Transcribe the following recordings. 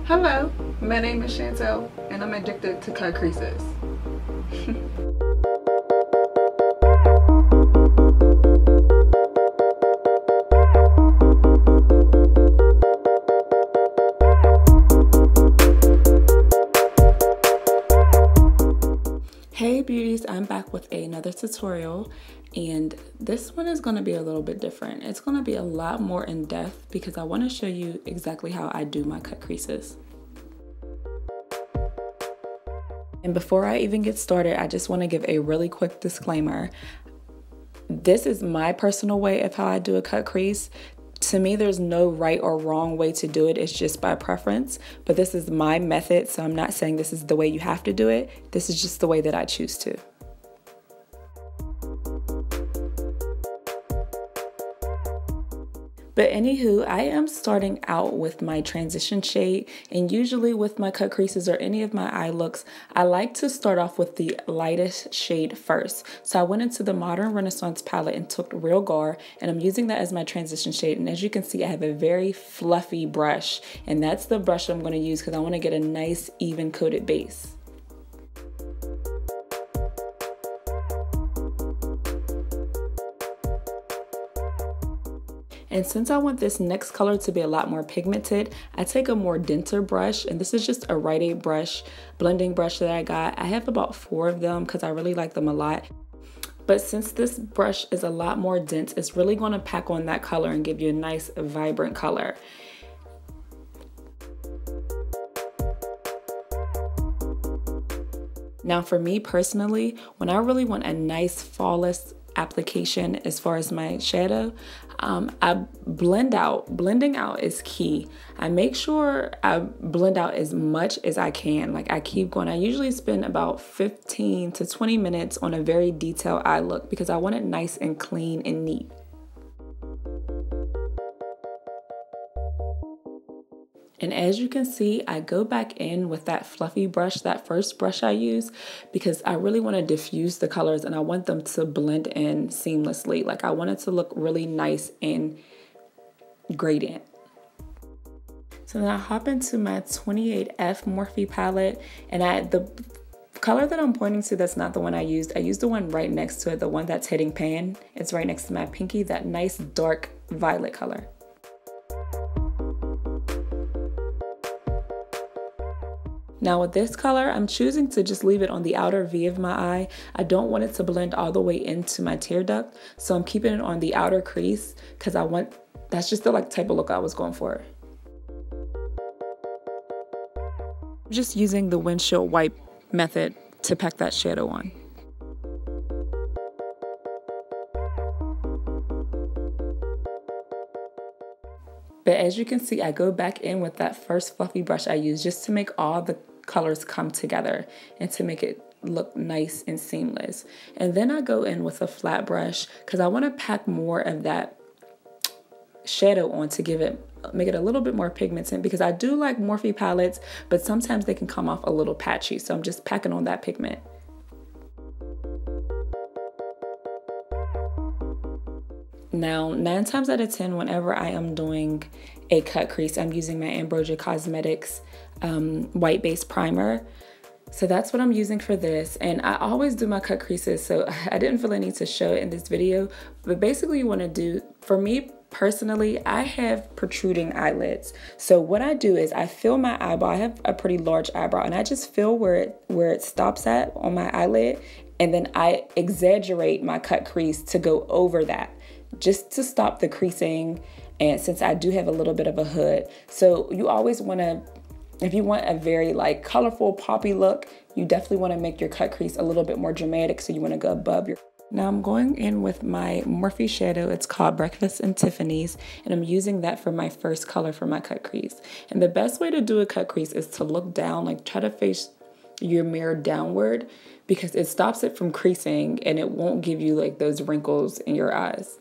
Hello, my name is Shantell and I'm addicted to cut creases. Hey beauties, I'm back with another tutorial, and this one is going to be a little bit different. It's going to be a lot more in depth because I want to show you exactly how I do my cut creases. And before I even get started, I just want to give a really quick disclaimer. This is my personal way of how I do a cut crease. To me, there's no right or wrong way to do it. It's just by preference. But this is my method, so I'm not saying this is the way you have to do it. This is just the way that I choose to. But anywho, I am starting out with my transition shade, and usually with my cut creases or any of my eye looks, I like to start off with the lightest shade first. So I went into the Modern Renaissance palette and took Real Gar, and I'm using that as my transition shade. And as you can see, I have a very fluffy brush, and that's the brush I'm going to use because I want to get a nice even coated base. And since I want this next color to be a lot more pigmented, I take a more denser brush, and this is just a Rite Aid brush, blending brush that I got. I have about 4 of them because I really like them a lot. But since this brush is a lot more dense, it's really going to pack on that color and give you a nice vibrant color. Now for me personally, when I really want a nice flawless application as far as my shadow, I blend out. Blending out is key. I make sure I blend out as much as I can. Like I keep going. I usually spend about 15 to 20 minutes on a very detailed eye look because I want it nice and clean and neat. And as you can see, I go back in with that fluffy brush, that first brush I use, because I really want to diffuse the colors and I want them to blend in seamlessly. Like I want it to look really nice and gradient. So now I hop into my 28F Morphe palette, and the color that I'm pointing to, that's not the one I used. I used the one right next to it, the one that's hitting pan. It's right next to my pinky, that nice dark violet color. Now with this color, I'm choosing to just leave it on the outer V of my eye. I don't want it to blend all the way into my tear duct, so I'm keeping it on the outer crease because that's just the type of look I was going for. I'm just using the windshield wipe method to pack that shadow on. But as you can see, I go back in with that first fluffy brush I used just to make all the colors come together and to make it look nice and seamless. And then I go in with a flat brush because I want to pack more of that shadow on to make it a little bit more pigmented, because I do like Morphe palettes, but sometimes they can come off a little patchy. So I'm just packing on that pigment. Now, 9 times out of 10, whenever I am doing a cut crease, I'm using my Ambrosia Cosmetics white base primer. So that's what I'm using for this. And I always do my cut creases, so I didn't feel a need to show it in this video. But basically you want to do, for me personally, I have protruding eyelids. So what I do is I fill my eyebrow. I have a pretty large eyebrow, and I just feel where it stops at on my eyelid. And then I exaggerate my cut crease to go over that, just to stop the creasing. And since I do have a little bit of a hood, so you always want to, if you want a very colorful poppy look, you definitely want to make your cut crease a little bit more dramatic, so you want to go above your. Now I'm going in with my Morphe shadow. It's called Breakfast and Tiffany's, and I'm using that for my first color for my cut crease. And the best way to do a cut crease is to look down, try to face your mirror downward, because it stops it from creasing and it won't give you those wrinkles in your eyes.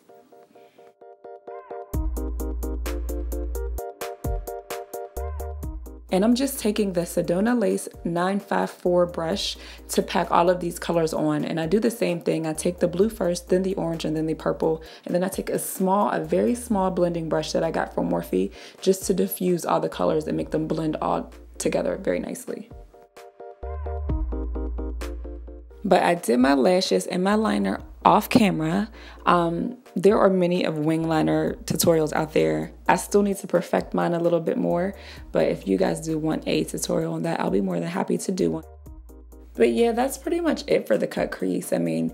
And I'm just taking the Sedona Lace 954 brush to pack all of these colors on. And I do the same thing. I take the blue first, then the orange, and then the purple. And then I take a very small blending brush that I got from Morphe just to diffuse all the colors and make them blend all together very nicely. But I did my lashes and my liner off camera. There are many of wing liner tutorials out there. I still need to perfect mine a little bit more, but if you guys do want a tutorial on that, I'll be more than happy to do one. But yeah, that's pretty much it for the cut crease. I mean,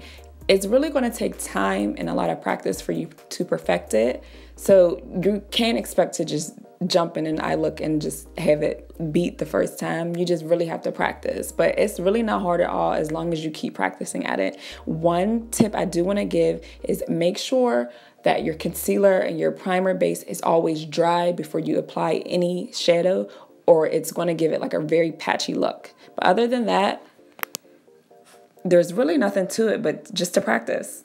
it's really going to take time and a lot of practice for you to perfect it. So you can't expect to just jump in an eye look and just have it beat the first time. You just really have to practice. But it's really not hard at all as long as you keep practicing at it. One tip I do want to give is make sure that your concealer and your primer base is always dry before you apply any shadow, or it's going to give it like a very patchy look. But other than that, there's really nothing to it but just to practice.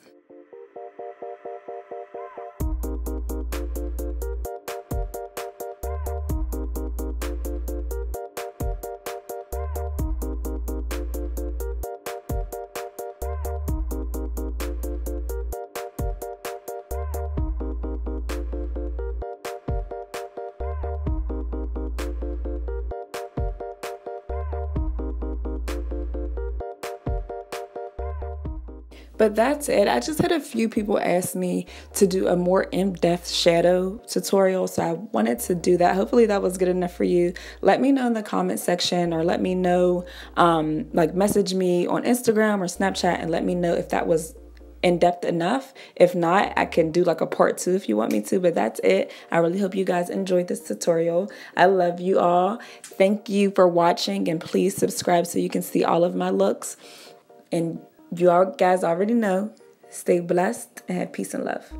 But that's it. I just had a few people ask me to do a more in-depth shadow tutorial, so I wanted to do that. Hopefully that was good enough for you. Let me know in the comment section, or let me know, like message me on Instagram or Snapchat and let me know if that was in-depth enough. If not, I can do like a part 2 if you want me to, but that's it. I really hope you guys enjoyed this tutorial. I love you all. Thank you for watching, and please subscribe so you can see all of my looks. And you all guys already know, stay blessed and have peace and love.